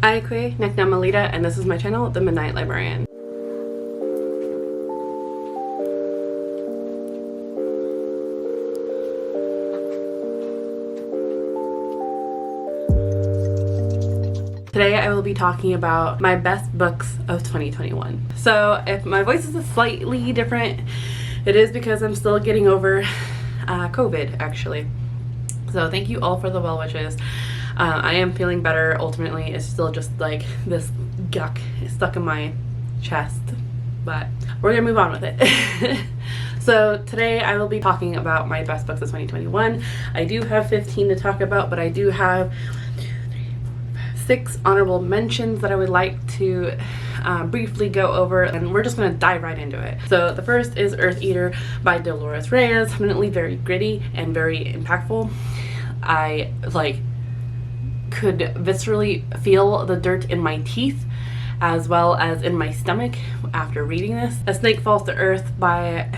Aikwe Neknamalita, and this is my channel, The Midnight Librarian. Today I will be talking about my best books of 2021. So if my voice is slightly different, it is because I'm still getting over COVID, actually. So thank you all for the well wishes. I am feeling better. Ultimately, it's still just like this guck stuck in my chest, but we're gonna move on with it. So today I will be talking about my best books of 2021. I do have 15 to talk about, but I do have 6 honorable mentions that I would like to briefly go over, and we're just going to dive right into it. So the first is Earth Eater by Dolores Reyes. Definitely very gritty and very impactful. I could viscerally feel the dirt in my teeth as well as in my stomach after reading this. A Snake Falls to Earth by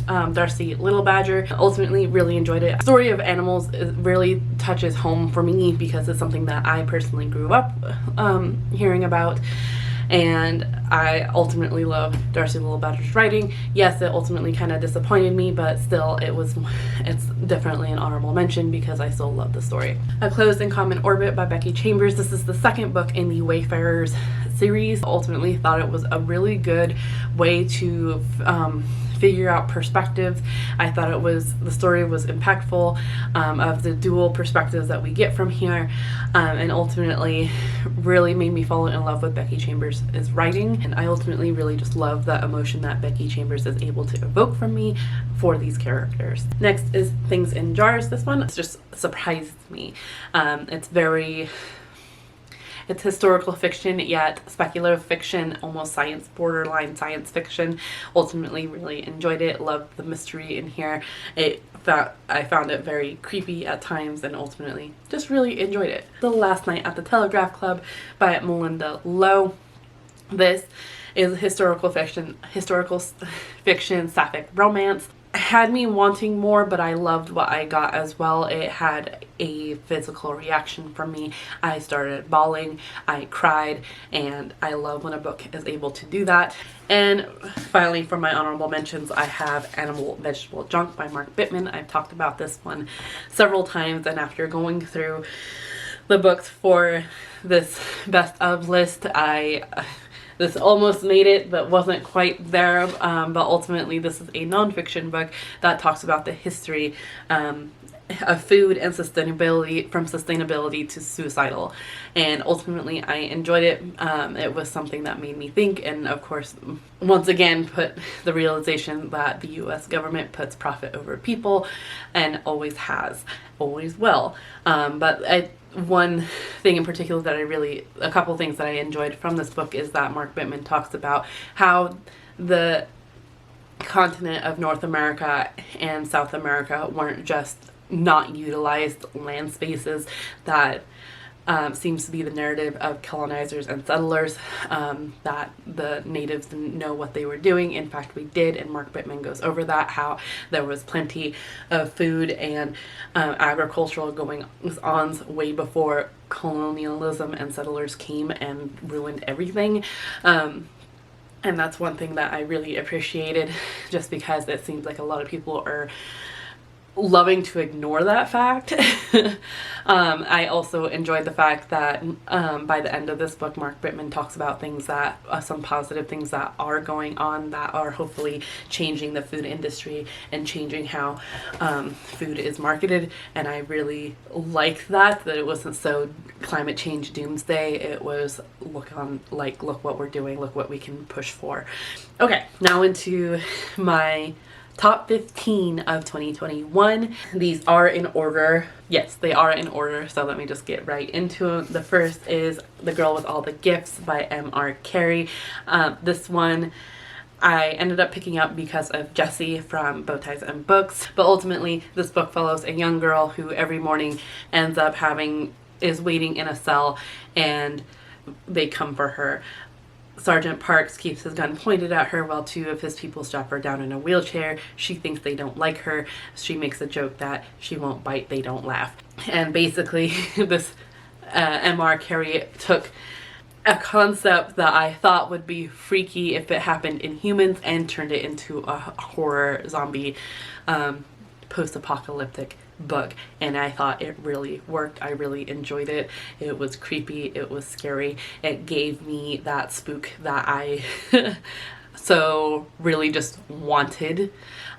Darcy Little Badger. Ultimately really enjoyed it. Story of animals really touches home for me because it's something that I personally grew up hearing about, and I ultimately love Darcy Little Badger's writing. Yes, it ultimately kind of disappointed me, but still it's definitely an honorable mention because I still love the story. A Closed and Common Orbit by Becky Chambers. This is the second book in the Wayfarers series. Ultimately thought it was a really good way to figure out perspectives. I thought the story was impactful of the dual perspectives that we get from here, and ultimately really made me fall in love with Becky Chambers' writing, and I ultimately really just love the emotion that Becky Chambers is able to evoke from me for these characters. Next is Things in Jars. This one just surprised me. It's historical fiction, yet speculative fiction, almost borderline science fiction. Ultimately really enjoyed it, loved the mystery in here. I found it very creepy at times, and ultimately just really enjoyed it. The Last Night at the Telegraph Club by Melinda Lowe. This is historical fiction sapphic romance. Had me wanting more, but I loved what I got as well. It had a physical reaction from me. I started bawling, I cried, and I love when a book is able to do that. And finally, for my honorable mentions, I have Animal Vegetable Junk by Mark Bittman. I've talked about this one several times, and after going through the books for this best of list, this almost made it, but wasn't quite there. But ultimately, this is a nonfiction book that talks about the history of food and sustainability, from sustainability to suicidal. And ultimately, I enjoyed it. It was something that made me think, and of course, once again, put the realization that the U.S. government puts profit over people, and always has, always will. One thing in particular a couple things that I enjoyed from this book is that Mark Bittman talks about how the continent of North America and South America weren't just not utilized land spaces. That seems to be the narrative of colonizers and settlers, that the natives didn't know what they were doing. In fact, we did, and Mark Bittman goes over that, how there was plenty of food and agricultural going-ons way before colonialism and settlers came and ruined everything. And that's one thing that I really appreciated, just because it seems like a lot of people are loving to ignore that fact. I also enjoyed the fact that by the end of this book, Mark Bittman talks about things that some positive things that are going on, that are hopefully changing the food industry and changing how food is marketed. And I really liked that it wasn't so climate change doomsday. It was look what we're doing, look what we can push for. Okay, now into my top 15 of 2021. These are in order. Yes, they are in order, so let me just get right into them. The first is The Girl with All the Gifts by M.R. Carey. This one I ended up picking up because of Jessie from Bowties&Books, but ultimately this book follows a young girl who every morning ends up is waiting in a cell, and they come for her. Sergeant Parks keeps his gun pointed at her while 2 of his people strap her down in a wheelchair. She thinks they don't like her. She makes a joke that she won't bite, they don't laugh. And basically this M.R. Carey took a concept that I thought would be freaky if it happened in humans and turned it into a horror zombie post-apocalyptic book, and I thought it really worked. I really enjoyed it. It was creepy, it was scary, it gave me that spook that I so really just wanted,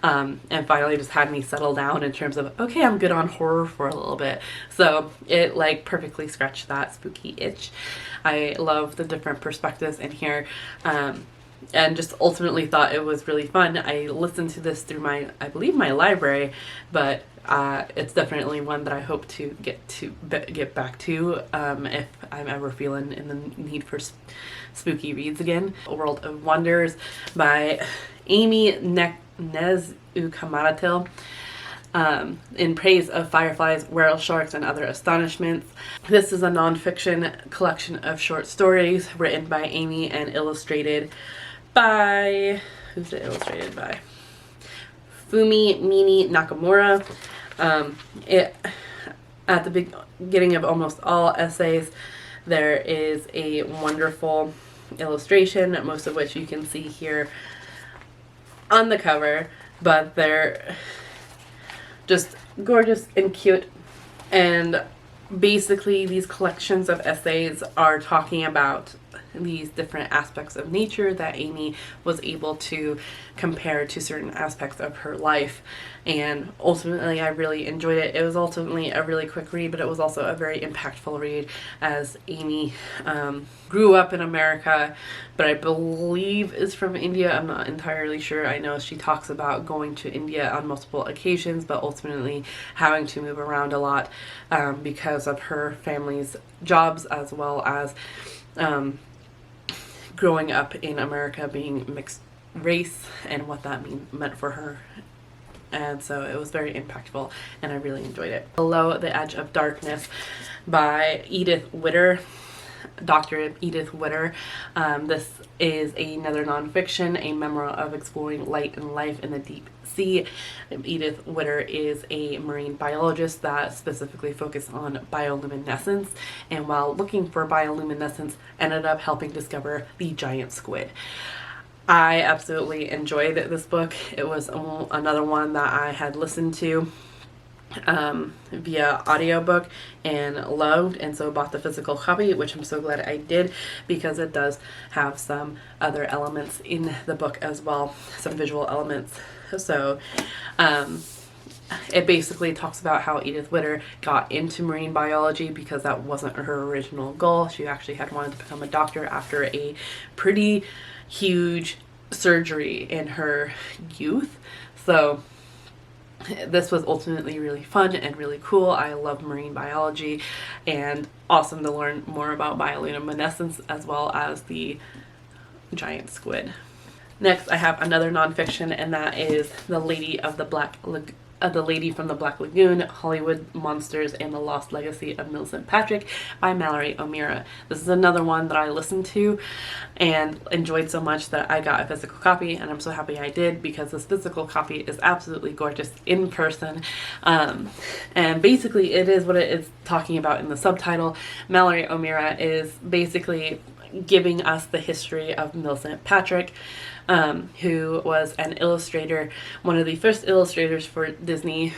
and finally just had me settle down in terms of, okay, I'm good on horror for a little bit. So it like perfectly scratched that spooky itch. I love the different perspectives in here, and just ultimately thought it was really fun. I listened to this through my, I believe, my library, but it's definitely one that I hope to get back to if I'm ever feeling in the need for spooky reads again. A World of Wonders by Amy Nezukamaratil. In praise of fireflies, whale sharks, and other astonishments. This is a nonfiction collection of short stories written by Amy and illustrated by, who's it illustrated by? Fumi Mini Nakamura. At the beginning of almost all essays, there is a wonderful illustration, most of which you can see here on the cover, but they're just gorgeous and cute. And basically these collections of essays are talking about these different aspects of nature that Amy was able to compare to certain aspects of her life, and ultimately I really enjoyed it. It was ultimately a really quick read, but it was also a very impactful read as Amy grew up in America, but I believe is from India. I'm not entirely sure. I know she talks about going to India on multiple occasions, but ultimately having to move around a lot because of her family's jobs, as well as growing up in America, being mixed race, and what that meant for her. And so it was very impactful, and I really enjoyed it. Below the Edge of Darkness by Edith Witter, Dr. Edith Witter. This is another nonfiction, a memoir of exploring light and life in the deep sea. Edith Witter is a marine biologist that specifically focused on bioluminescence, and while looking for bioluminescence, ended up helping discover the giant squid. I absolutely enjoyed this book. It was another one that I had listened to via audiobook and loved, and so bought the physical copy, which I'm so glad I did, because it does have some other elements in the book as well, some visual elements. So it basically talks about how Edith Witter got into marine biology because that wasn't her original goal. She actually had wanted to become a doctor after a pretty huge surgery in her youth. So this was ultimately really fun and really cool. I love marine biology, and awesome to learn more about bioluminescence as well as the giant squid. Next, I have another nonfiction, and that is The Lady from the Black Lagoon, Hollywood Monsters and the Lost Legacy of Millicent Patrick by Mallory O'Meara. This is another one that I listened to and enjoyed so much that I got a physical copy, and I'm so happy I did, because this physical copy is absolutely gorgeous in person. And basically it is what it is talking about in the subtitle. Mallory O'Meara is basically giving us the history of Millicent Patrick, who was an illustrator, one of the first illustrators for Disney,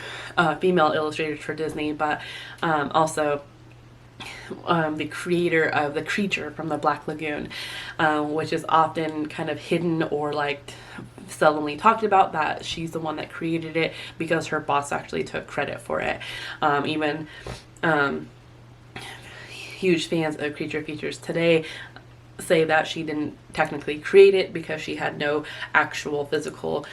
female illustrators for Disney, but also the creator of the creature from the Black Lagoon, which is often kind of hidden or like seldomly talked about, that she's the one that created it because her boss actually took credit for it. Even huge fans of Creature Features today say that she didn't technically create it because she had no actual physical,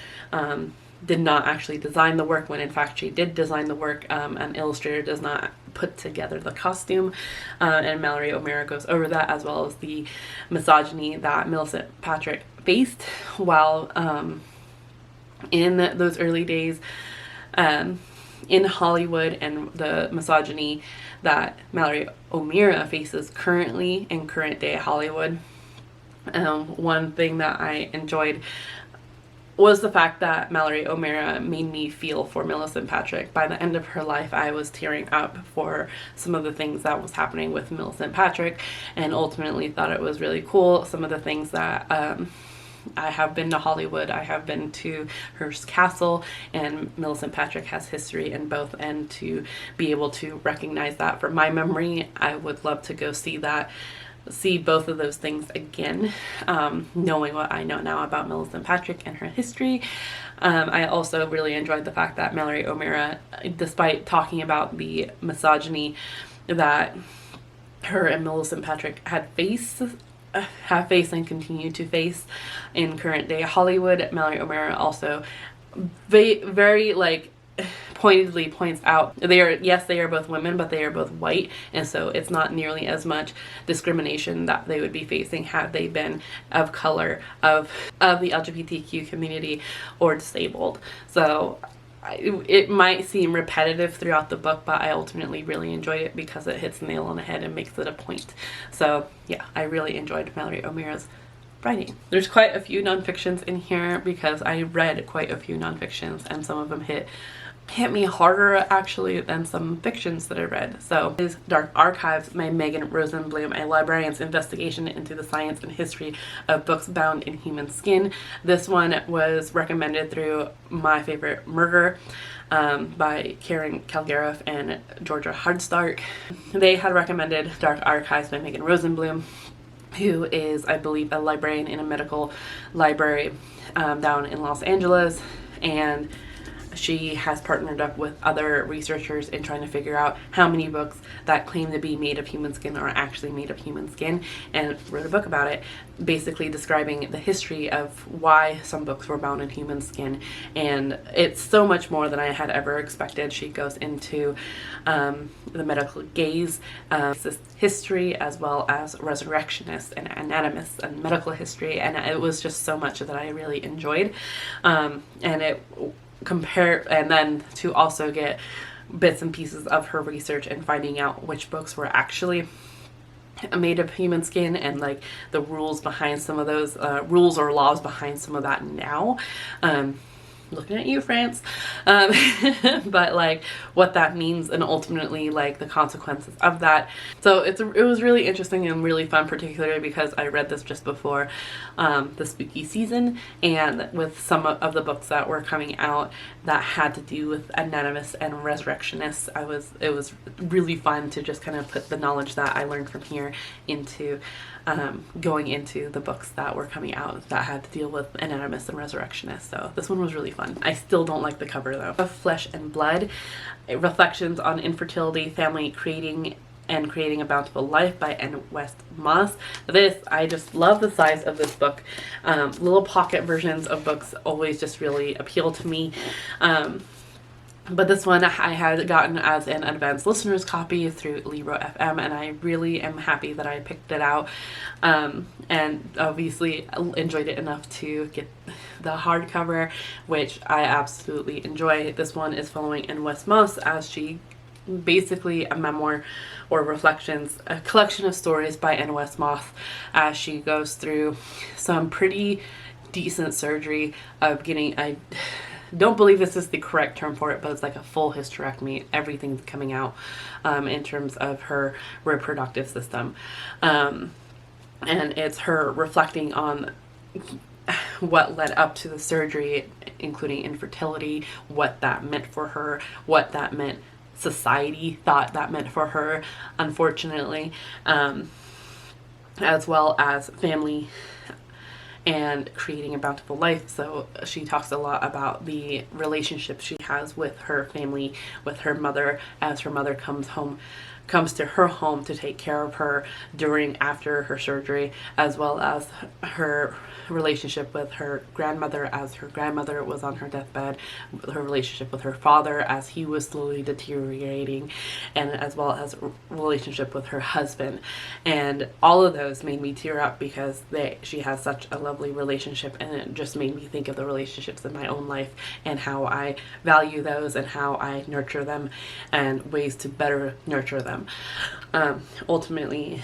did not actually design the work, when in fact she did design the work. An illustrator does not put together the costume, and Mallory O'Meara goes over that, as well as the misogyny that Millicent Patrick faced while in those early days in Hollywood, and the misogyny that Mallory O'Meara faces currently in current day Hollywood. One thing that I enjoyed was the fact that Mallory O'Meara made me feel for Millicent Patrick. By the end of her life, I was tearing up for some of the things that was happening with Millicent Patrick, and ultimately thought it was really cool. Some of the things that I have been to Hollywood, I have been to Hearst Castle, and Millicent Patrick has history in both, and to be able to recognize that from my memory, I would love to go see that, see both of those things again, knowing what I know now about Millicent Patrick and her history. I also really enjoyed the fact that Mallory O'Meara, despite talking about the misogyny that her and Millicent Patrick have faced and continue to face in current day Hollywood, Mallory O'Meara also very like pointedly points out they are both women, but they are both white, and so it's not nearly as much discrimination that they would be facing had they been of color, of the LGBTQ community, or disabled. So it might seem repetitive throughout the book, but I ultimately really enjoyed it because it hits the nail on the head and makes it a point. So yeah, I really enjoyed Mallory O'Meara's writing. There's quite a few nonfictions in here because I read quite a few nonfictions, and some of them hit me harder actually than some fictions that I read. So is Dark Archives by Megan Rosenblum, a librarian's investigation into the science and history of books bound in human skin. This one was recommended through My Favorite Murder by Karen Kilgariff and Georgia Hardstark. They had recommended Dark Archives by Megan Rosenblum, who is, I believe, a librarian in a medical library down in Los Angeles, and she has partnered up with other researchers in trying to figure out how many books that claim to be made of human skin are actually made of human skin, and wrote a book about it, basically describing the history of why some books were bound in human skin. And it's so much more than I had ever expected. She goes into the medical gaze, history, as well as resurrectionist and anatomist and medical history, and it was just so much that I really enjoyed. And then to also get bits and pieces of her research and finding out which books were actually made of human skin, and like the rules behind some of those rules or laws behind some of that now. Looking at you, France. But like what that means, and ultimately like the consequences of that. So it was really interesting and really fun, particularly because I read this just before the spooky season, and with some of the books that were coming out that had to do with anatomists and resurrectionists, it was really fun to just kind of put the knowledge that I learned from here into going into the books that were coming out that had to deal with anatomists and resurrectionists. So this one was really fun. I still don't like the cover though. Of Flesh and Blood, Reflections on Infertility, Family Creating a Bountiful Life by N. West Moss. I just love the size of this book. Little pocket versions of books always just really appeal to me. But this one I had gotten as an advanced listener's copy through Libro FM, and I really am happy that I picked it out, and obviously enjoyed it enough to get the hardcover, which I absolutely enjoy. This one is following N. West Moss as she basically a memoir or reflections, a collection of stories by N. West Moss as she goes through some pretty decent surgery of getting don't believe this is the correct term for it, but it's like a full hysterectomy. Everything's coming out in terms of her reproductive system. And it's her reflecting on what led up to the surgery, including infertility, what that meant for her, what that meant society thought that meant for her, unfortunately, as well as family and creating a bountiful life. So she talks a lot about the relationship she has with her family, with her mother, as her mother comes to her home to take care of her after her surgery, as well as her relationship with her grandmother as her grandmother was on her deathbed, her relationship with her father as he was slowly deteriorating, and as well as relationship with her husband. And all of those made me tear up because she has such a lovely relationship, and it just made me think of the relationships in my own life and how I value those and how I nurture them and ways to better nurture them. Ultimately,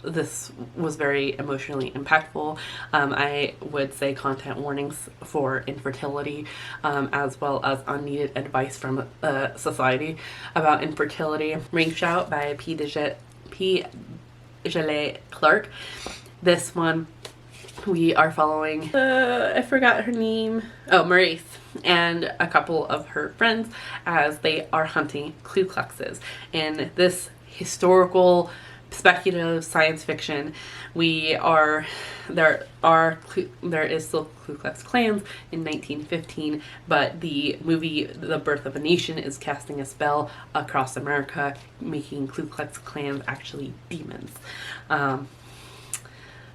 this was very emotionally impactful. I would say content warnings for infertility, as well as unneeded advice from society about infertility. Ring Shout by P. Degelet Clark. This one, we are following, I forgot her name. Oh, Maurice and a couple of her friends as they are hunting Ku Kluxes. In this historical, speculative science fiction, there is still Ku Klux Klans in 1915, but the movie The Birth of a Nation is casting a spell across America, making Ku Klux Klans actually demons.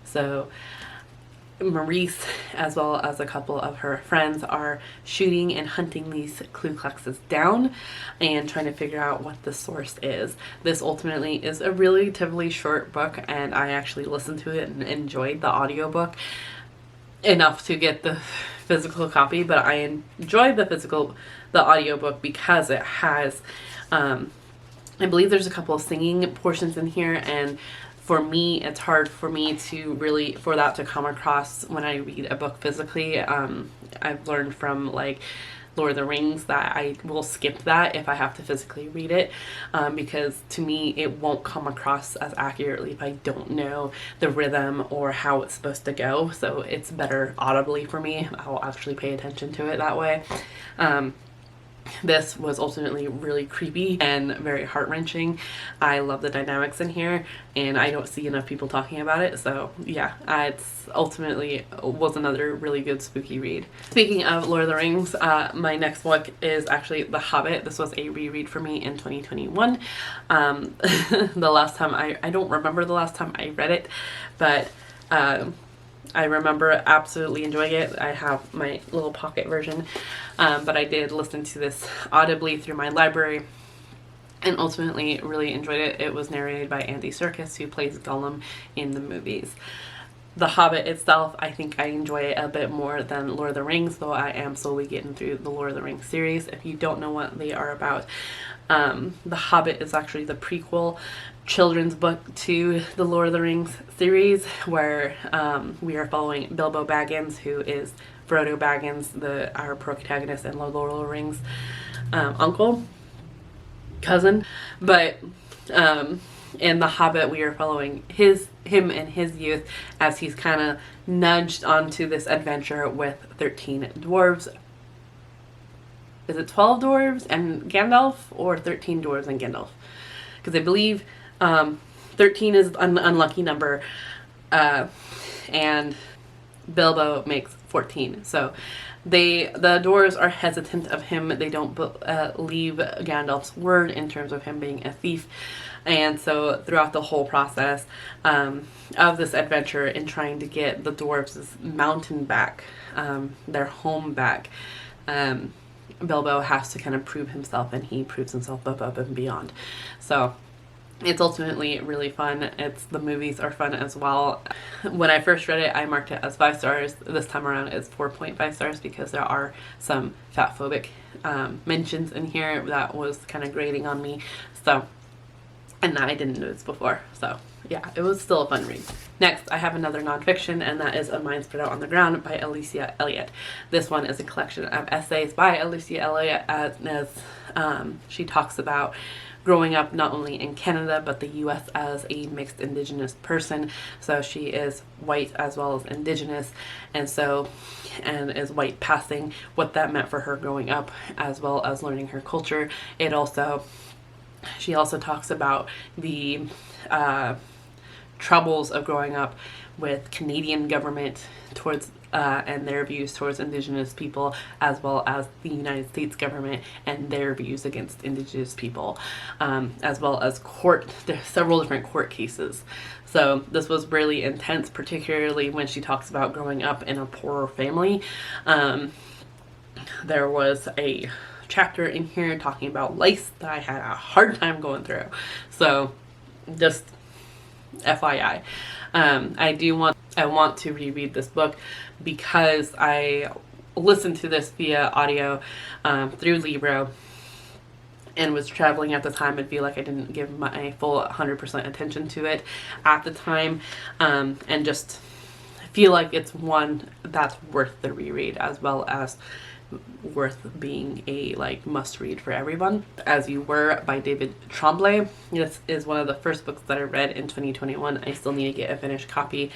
So Maurice, as well as a couple of her friends, are shooting and hunting these Ku Kluxes down and trying to figure out what the source is. This ultimately is a relatively short book, and I actually listened to it and enjoyed the audiobook enough to get the physical copy, but I enjoyed the audiobook because it has, I believe there's a couple of singing portions in here, and for me, it's hard for me to really, for that to come across when I read a book physically. I've learned from like Lord of the Rings that I will skip that if I have to physically read it, because to me it won't come across as accurately if I don't know the rhythm or how it's supposed to go. So it's better audibly for me. I'll actually pay attention to it that way. This was ultimately really creepy and very heart-wrenching. I love the dynamics in here, and I don't see enough people talking about it. So yeah, it's ultimately was another really good spooky read. Speaking of Lord of the Rings, my next book is actually The Hobbit. This was a reread for me in 2021. The last time I don't remember the last time I read it, but I remember absolutely enjoying it. I have my little pocket version, but I did listen to this audibly through my library and ultimately really enjoyed it. It was narrated by Andy Serkis, who plays Gollum in the movies. The Hobbit itself, I think I enjoy it a bit more than Lord of the Rings, though I am slowly getting through the Lord of the Rings series. If you don't know what they are about, The Hobbit is actually the prequel children's book to the Lord of the Rings series, where we are following Bilbo Baggins, who is Frodo Baggins, our protagonist in Lord of the Rings, cousin. But in The Hobbit, we are following him in his youth as he's kind of nudged onto this adventure with 13 dwarves. Is it 12 dwarves and Gandalf, or 13 dwarves and Gandalf? Because I believe 13 is an unlucky number, and Bilbo makes 14. So the dwarves are hesitant of him. They don't believe Gandalf's word in terms of him being a thief. And so throughout the whole process of this adventure in trying to get the dwarves' mountain back, their home back, Bilbo has to kind of prove himself, and he proves himself above and beyond. So it's ultimately really fun. The movies are fun as well. When I first read it, I marked it as 5 stars. This time around it's 4.5 stars because there are some fatphobic mentions in here that was kind of grating on me. So, and that I didn't notice before. So yeah, it was still a fun read. Next, I have another nonfiction, and that is A Mind Spread Out on the Ground by Alicia Elliott. This one is a collection of essays by Alicia Elliott as she talks about growing up not only in Canada but the US as a mixed Indigenous person. So she is white as well as Indigenous, and is white passing, what that meant for her growing up as well as learning her culture. She also talks about the troubles of growing up with Canadian government towards and their views towards Indigenous people, as well as the United States government and their views against Indigenous people, as well as there's several different court cases. So this was really intense, particularly when she talks about growing up in a poorer family. There was a chapter in here talking about lice that I had a hard time going through. So just FYI. I want to reread this book because I listened to this via audio through Libro, and was traveling at the time, I feel like I didn't give my full 100% attention to it at the time, and just feel like it's one that's worth the reread, as well as worth being a like must read for everyone. As You Were by David Tremblay. This is one of the first books that I read in 2021. I still need to get a finished copy,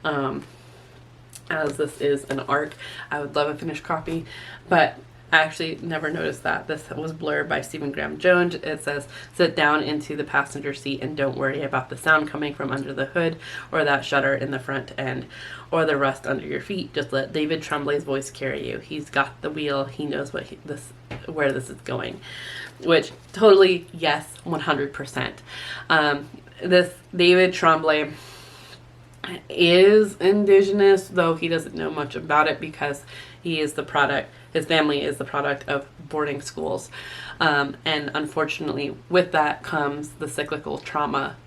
as this is an ARC. I would love a finished copy, but I actually never noticed that this was blurred by Stephen Graham Jones. It says, "Sit down into the passenger seat and don't worry about the sound coming from under the hood, or that shutter in the front end, or the rust under your feet. Just let David Tremblay's voice carry you. He's got the wheel. He knows where this is going." Which, totally, yes, 100%. This David Tremblay is Indigenous, though he doesn't know much about it because his family is the product of boarding schools. And unfortunately, with that comes the cyclical trauma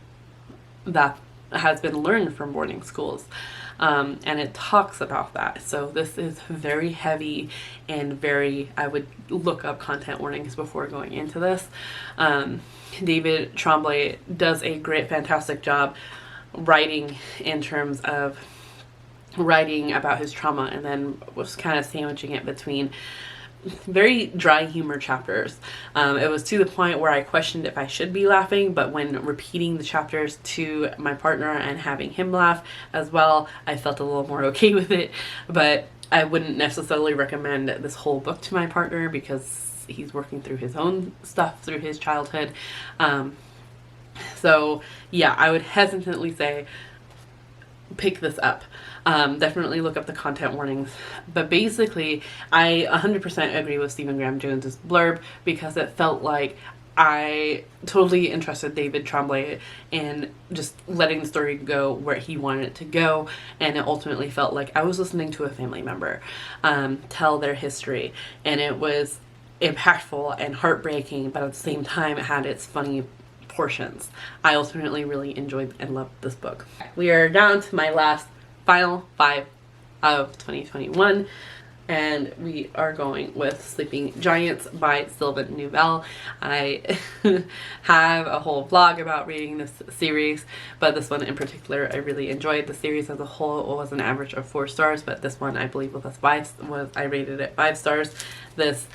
that has been learned from boarding schools. And it talks about that. So this is very heavy and I would look up content warnings before going into this. David Tremblay does a fantastic job writing in terms of writing about his trauma, and then was kind of sandwiching it between very dry humor chapters. It was to the point where I questioned if I should be laughing, but when repeating the chapters to my partner and having him laugh as well, I felt a little more okay with it. But I wouldn't necessarily recommend this whole book to my partner because he's working through his own stuff through his childhood. So yeah, I would hesitantly say pick this up. Definitely look up the content warnings. But basically, I 100% agree with Stephen Graham Jones's blurb, because it felt like I totally entrusted David Tremblay in just letting the story go where he wanted it to go, and it ultimately felt like I was listening to a family member tell their history, and it was impactful and heartbreaking, but at the same time it had its funny portions. I ultimately really enjoyed and loved this book. We are down to my final 5 of 2021, and we are going with Sleeping Giants by Sylvan Nouvelle. I have a whole vlog about reading this series, but this one in particular I really enjoyed. The series as a whole was an average of 4 stars, but this one I believe I rated it 5 stars. This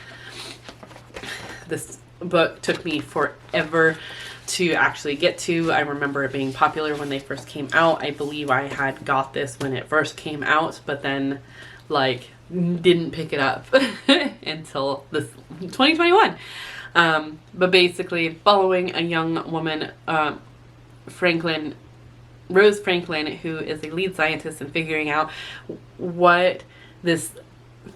book took me forever to actually get to. I remember it being popular when they first came out. I believe I had got this when it first came out, but then like didn't pick it up until this 2021. But basically following a young woman, Rose Franklin, who is a lead scientist in figuring out what this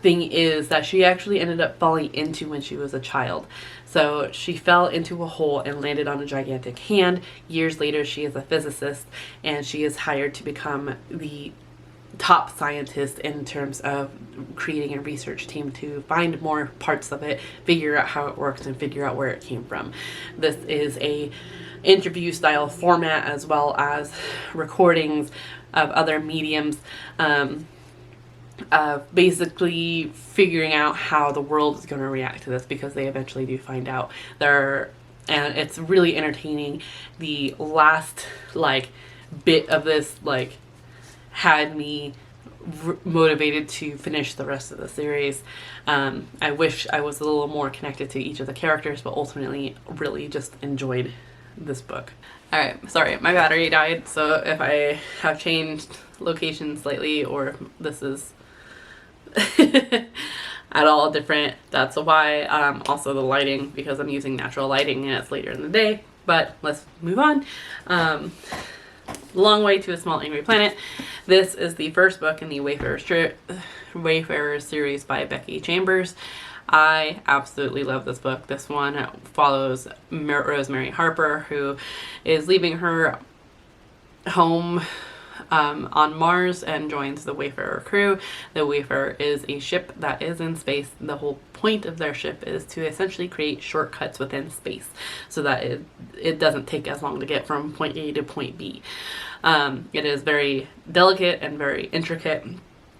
thing is that she actually ended up falling into when she was a child. So she fell into a hole and landed on a gigantic hand. Years later, she is a physicist, and she is hired to become the top scientist in terms of creating a research team to find more parts of it, figure out how it works, and figure out where it came from. This is a interview style format, as well as recordings of other mediums, basically figuring out how the world is going to react to this, because they eventually do find out. And it's really entertaining. The last bit of this had me motivated to finish the rest of the series. I wish I was a little more connected to each of the characters, but ultimately really just enjoyed this book. Alright, sorry, my battery died, so if I have changed location slightly, or if this is at all different, that's why. Also the lighting, because I'm using natural lighting and it's later in the day. But let's move on. Long Way to a Small Angry Planet. This is the first book in the Wayfarer series by Becky Chambers. I absolutely love this book. This one follows Rosemary Harper, who is leaving her home on Mars and joins the Wayfarer crew. The Wayfarer is a ship that is in space. The whole point of their ship is to essentially create shortcuts within space so that it doesn't take as long to get from point A to point B. It is very delicate and very intricate.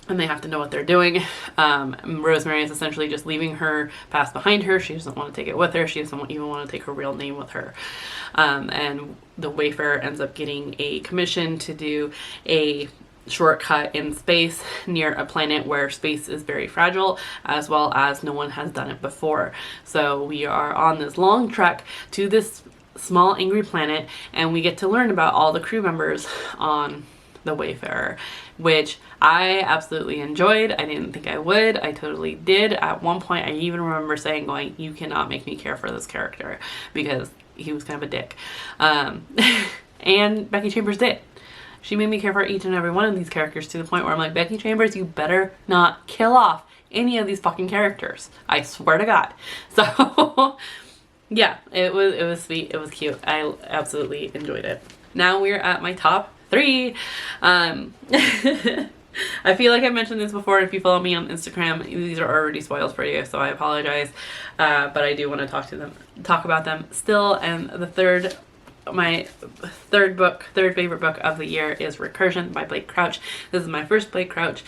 and they have to know what they're doing. Rosemary is essentially just leaving her past behind her. She doesn't want to take it with her. She doesn't even want to take her real name with her. And the Wayfarer ends up getting a commission to do a shortcut in space near a planet where space is very fragile, as well as no one has done it before. So we are on this long trek to this small angry planet, and we get to learn about all the crew members on the Wayfarer, which I absolutely enjoyed. I didn't think I would. I totally did. At one point, I even remember saying, going, you cannot make me care for this character, because he was kind of a dick. And Becky Chambers did. She made me care for each and every one of these characters, to the point where I'm like, Becky Chambers, you better not kill off any of these fucking characters. I swear to God. So yeah, it was sweet. It was cute. I absolutely enjoyed it. Now we're at my top 3. I feel like I mentioned this before. If you follow me on Instagram, these are already spoiled for you, so I apologize. But I do want to talk about them still. And my third favorite book of the year is Recursion by Blake Crouch. This is my first Blake Crouch.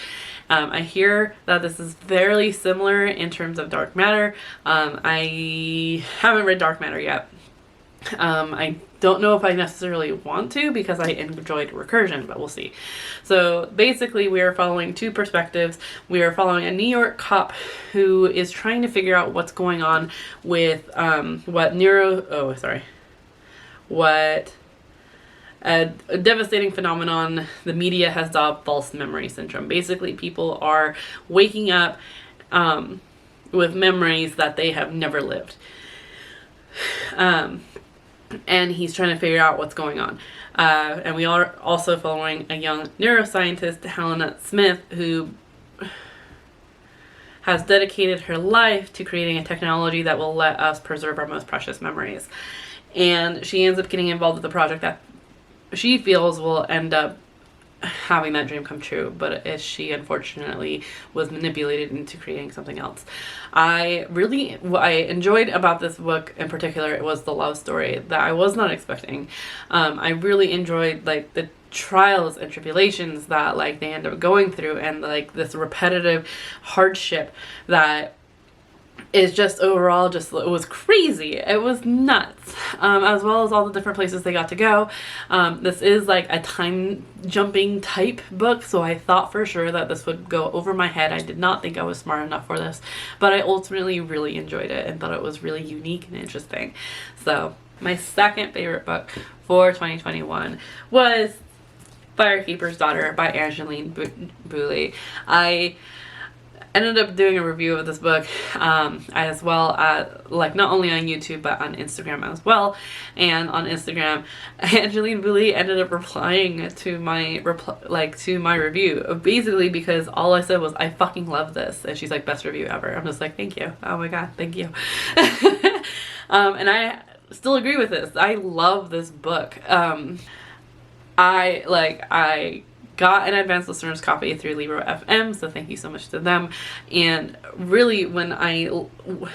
I hear that this is fairly similar in terms of dark matter. I haven't read dark matter yet. I don't know if I necessarily want to, because I enjoyed Recursion, but we'll see. So basically, we are following 2 perspectives. We are following a New York cop who is trying to figure out what's going on with what a devastating phenomenon the media has dubbed false memory syndrome. Basically, people are waking up with memories that they have never lived. And he's trying to figure out what's going on. And we are also following a young neuroscientist, Helena Smith, who has dedicated her life to creating a technology that will let us preserve our most precious memories. And she ends up getting involved with a project that she feels will end up having that dream come true, but she unfortunately was manipulated into creating something else. What I enjoyed about this book in particular, it was the love story that I was not expecting. I really enjoyed like the trials and tribulations that like they end up going through, and like this repetitive hardship that is just overall it was crazy. It was nuts. As well as all the different places they got to go. This is like a time jumping type book, so I thought for sure that this would go over my head. I did not think I was smart enough for this, but I ultimately really enjoyed it and thought it was really unique and interesting. So my second favorite book for 2021 was Firekeepers Daughter by Angeline Boulley. I ended up doing a review of this book as well, like not only on YouTube but on Instagram as well. And on Instagram, Angeline Boulley ended up replying to my review, basically because all I said was, I fucking love this, and she's like, best review ever. I'm just like, thank you. Oh my god, thank you. And I still agree with this. I love this book. I got an advanced listener's copy through Libro FM, so thank you so much to them. And really, when I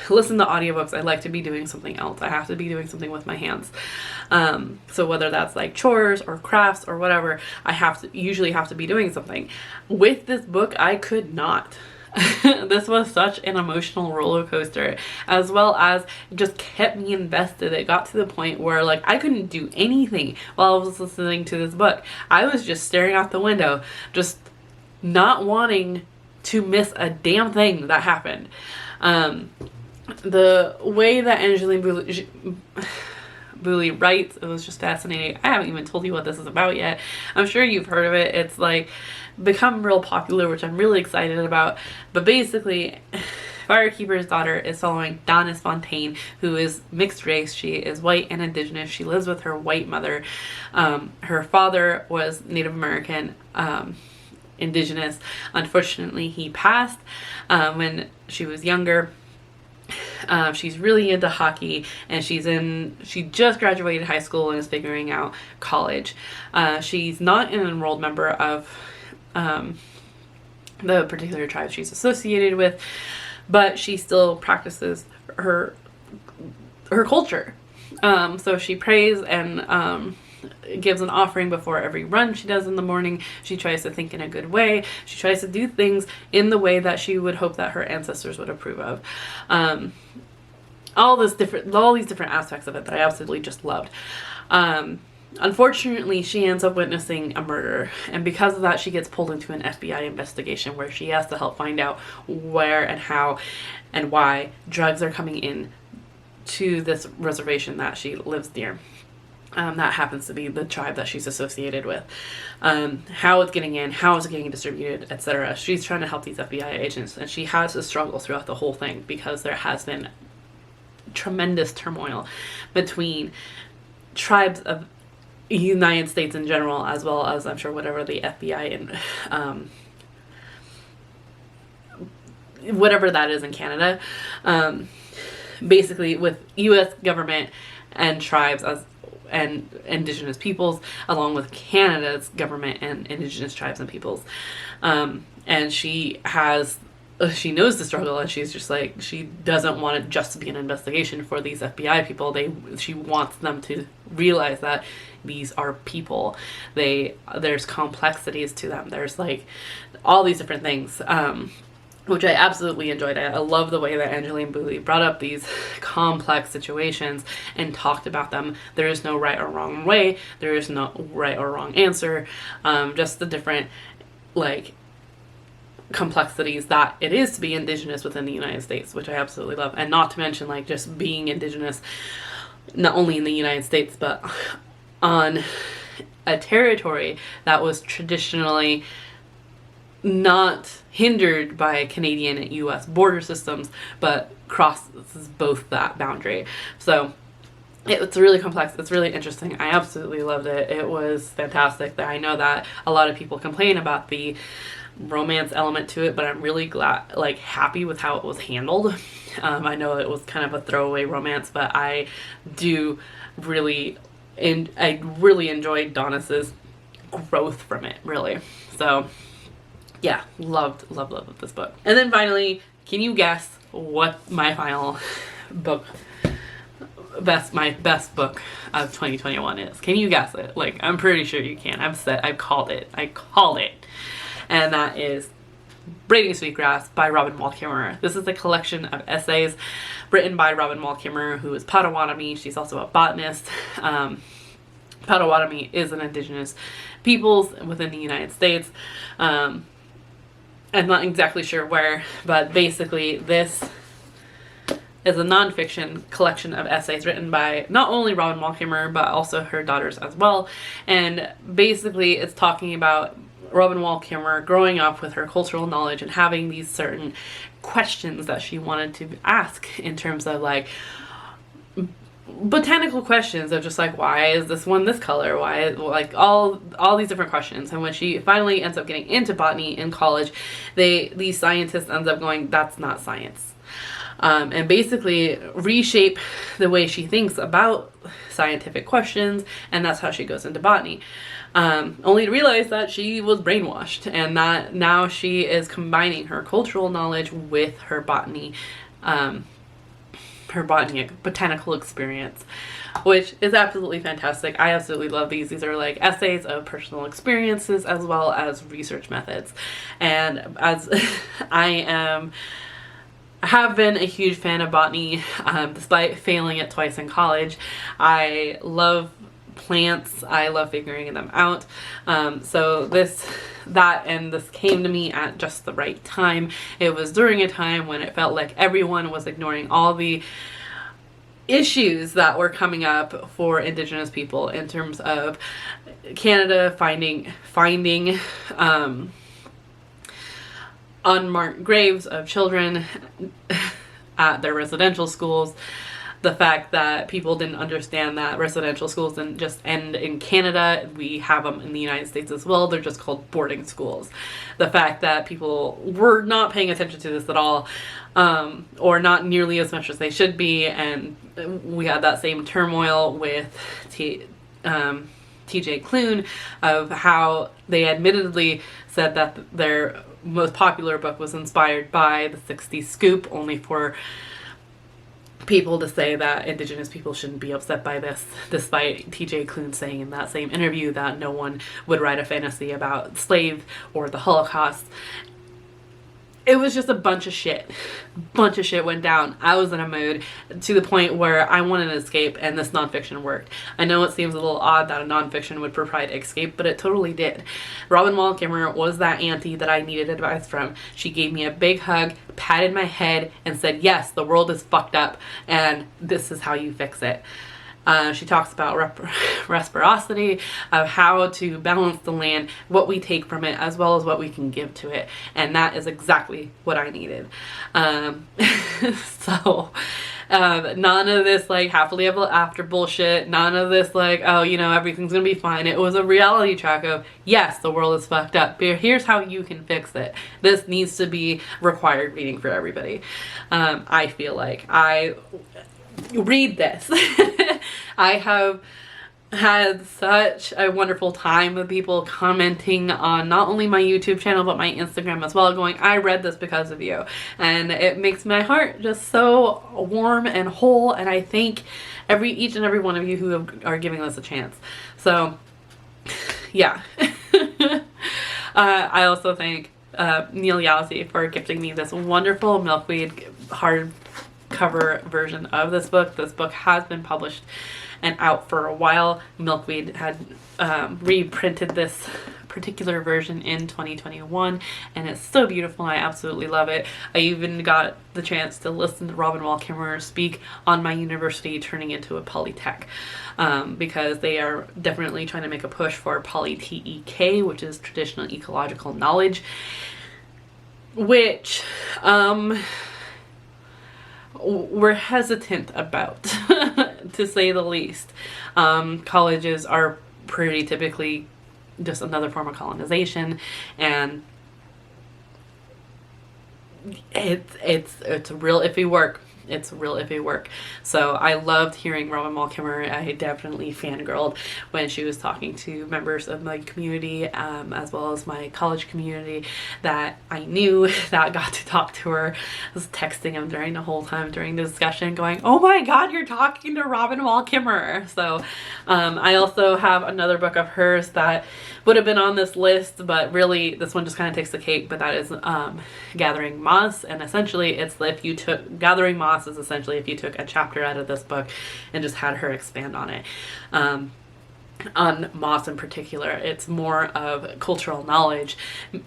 listen to audiobooks, I like to be doing something else. I have to be doing something with my hands. So whether that's like chores or crafts or whatever, I usually have to be doing something. With this book, I could not. This was such an emotional roller coaster, as well as just kept me invested. It got to the point where like I couldn't do anything while I was listening to this book. I was just staring out the window, just not wanting to miss a damn thing that happened. The way that Angeline Boulley writes, it was just fascinating. I haven't even told you what this is about yet. I'm sure you've heard of it. It's like become real popular, which I'm really excited about. But basically, Firekeeper's Daughter is following Donna Fontaine, who is mixed race. She is white and indigenous. She lives with her white mother. Her father was Native American, indigenous. Unfortunately, he passed when she was younger. She's really into hockey, and she just graduated high school and is figuring out college. She's not an enrolled member of the particular tribe she's associated with, but she still practices her culture. So she prays and gives an offering before every run she does in the morning. She tries to think in a good way. She tries to do things in the way that she would hope that her ancestors would approve of. All these different aspects of it that I absolutely just loved. Unfortunately, she ends up witnessing a murder, and because of that, she gets pulled into an FBI investigation where she has to help find out where and how and why drugs are coming in to this reservation that she lives near. That happens to be the tribe that she's associated with. How it's getting in, how it's getting distributed, etc. She's trying to help these FBI agents, and she has to struggle throughout the whole thing because there has been tremendous turmoil between tribes of United States in general, as well as, I'm sure, whatever the FBI and whatever that is in Canada. Basically with U.S. government and tribes and Indigenous peoples, along with Canada's government and Indigenous tribes and peoples. And she knows the struggle, and she's just like, she doesn't want it just to be an investigation for these FBI people. She wants them to realize that these are people. There's complexities to them. There's like all these different things, which I absolutely enjoyed. I love the way that Angeline Boulley brought up these complex situations and talked about them. There is no right or wrong way. There is no right or wrong answer. Just the different like complexities that it is to be Indigenous within the United States, which I absolutely love. And not to mention like just being Indigenous not only in the United States but on a territory that was traditionally not hindered by Canadian and US border systems, but crosses both that boundary. So it's really complex. It's really interesting. I absolutely loved it. It was fantastic. I know that a lot of people complain about the romance element to it, but I'm really glad, like, happy with how it was handled. I know it was kind of a throwaway romance, but I really enjoyed Donna's growth from it, really. So yeah, loved this book. And then finally, can you guess what my final book, my best book of 2021 is? Can you guess it? Like, I'm pretty sure you can. I've called it. And that is Braiding Sweetgrass by Robin Wall Kimmerer. This is a collection of essays written by Robin Wall Kimmerer, who is Potawatomi. She's also a botanist. Potawatomi is an Indigenous peoples within the United States. I'm not exactly sure where, but basically this is a nonfiction collection of essays written by not only Robin Wall Kimmerer, but also her daughters as well. And basically it's talking about Robin Wall Kimmerer growing up with her cultural knowledge and having these certain questions that she wanted to ask in terms of like botanical questions of just like, why is this one this color? Why, like all these different questions. And when she finally ends up getting into botany in college, these scientists ends up going, that's not science. And basically reshape the way she thinks about scientific questions, and that's how she goes into botany. Only to realize that she was brainwashed, and that now she is combining her cultural knowledge with her botanical experience, which is absolutely fantastic. I absolutely love these. These are like essays of personal experiences as well as research methods. And as I have been a huge fan of botany, despite failing it twice in college. I love plants. I love figuring them out. So this came to me at just the right time. It was during a time when it felt like everyone was ignoring all the issues that were coming up for Indigenous people in terms of Canada finding unmarked graves of children at their residential schools. The fact that people didn't understand that residential schools didn't just end in Canada. We have them in the United States as well. They're just called boarding schools. The fact that people were not paying attention to this at all, or not nearly as much as they should be. And we had that same turmoil with TJ Klune of how they admittedly said that their most popular book was inspired by the 60s Scoop, only for people to say that Indigenous people shouldn't be upset by this, despite TJ Klune saying in that same interview that no one would write a fantasy about slave or the Holocaust. It was just a bunch of shit. Bunch of shit went down. I was in a mood to the point where I wanted to escape, and this nonfiction worked. I know it seems a little odd that a nonfiction would provide escape, but it totally did. Robin Wall Kimmerer was that auntie that I needed advice from. She gave me a big hug, patted my head, and said, yes, the world is fucked up, and this is how you fix it. She talks about reciprocity, of how to balance the land, what we take from it, as well as what we can give to it. And that is exactly what I needed. So, none of this like happily ever after bullshit. None of this like, oh, you know, everything's gonna be fine. It was a reality check of, yes, the world is fucked up, but here's how you can fix it. This needs to be required reading for everybody. I feel like read this. I have had such a wonderful time with people commenting on not only my YouTube channel but my Instagram as well, going, I read this because of you, and it makes my heart just so warm and whole, and I thank each and every one of you who are giving this a chance. So yeah. I also thank Neil Yalsey for gifting me this wonderful Milkweed hardcover version of this book. This book has been published and out for a while. Milkweed had reprinted this particular version in 2021, and it's so beautiful. I absolutely love it. I even got the chance to listen to Robin Wall Kimmerer speak on my university turning into a polytech, because they are definitely trying to make a push for poly-TEK, which is traditional ecological knowledge, which we're hesitant about, to say the least. Colleges are pretty typically just another form of colonization, and it's real iffy work. It's real iffy work. So I loved hearing Robin Wall Kimmerer. I definitely fangirled when she was talking to members of my community, as well as my college community that I knew that got to talk to her. I was texting him during the whole time during the discussion going, oh my god, you're talking to Robin Wall Kimmerer. So I also have another book of hers that would have been on this list, but really this one just kind of takes the cake, but that is Gathering Moss. And essentially it's if you took Gathering Moss is essentially if you took a chapter out of this book and just had her expand on it. On moss in particular, it's more of cultural knowledge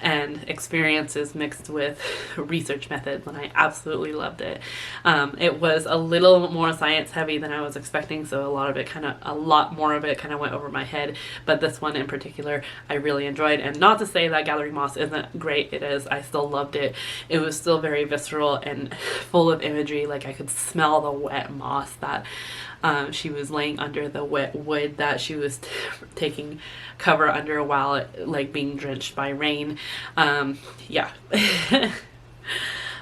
and experiences mixed with research methods, and I absolutely loved it. It was a little more science heavy than I was expecting, so a lot more of it kind of went over my head, but this one in particular I really enjoyed. And not to say that Gathering Moss isn't great, it is. I still loved it. It was still very visceral and full of imagery. Like I could smell the wet moss that she was laying under, the wet wood that she was taking cover under while it, like, being drenched by rain. Yeah.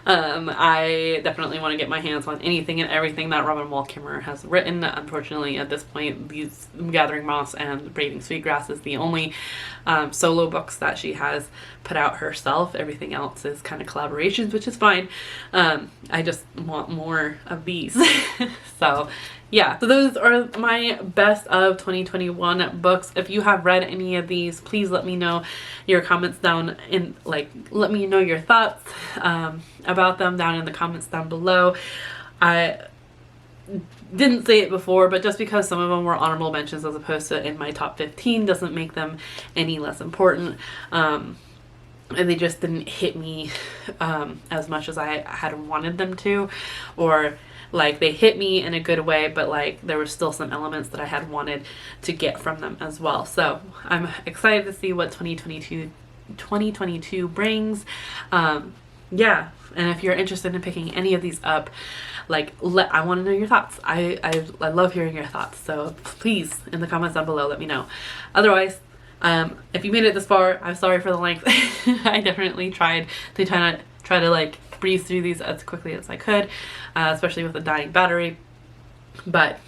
I definitely want to get my hands on anything and everything that Robin Wall Kimmerer has written. Unfortunately, at this point, these Gathering Moss and Braiding Sweetgrass is the only solo books that she has put out herself. Everything else is kind of collaborations, which is fine. I just want more of these. So yeah, so those are my best of 2021 books. If you have read any of these, please let me know your comments down in, let me know your thoughts about them down in the comments down below. I didn't say it before, but just because some of them were honorable mentions as opposed to in my top 15 doesn't make them any less important. And they just didn't hit me as much as I had wanted them to, or like they hit me in a good way, but like there were still some elements that I had wanted to get from them as well. So I'm excited to see what 2022 brings. Yeah, and if you're interested in picking any of these up, like I want to know your thoughts. I love hearing your thoughts, so please in the comments down below let me know. Otherwise, if you made it this far, I'm sorry for the length. I definitely tried to try to like breeze through these as quickly as I could, especially with a dying battery. But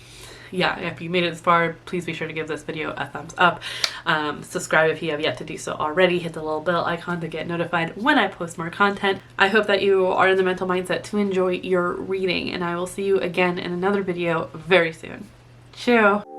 yeah, if you made it this far, please be sure to give this video a thumbs up. Subscribe if you have yet to do so already. Hit the little bell icon to get notified when I post more content. I hope that you are in the mental mindset to enjoy your reading, and I will see you again in another video very soon. Ciao!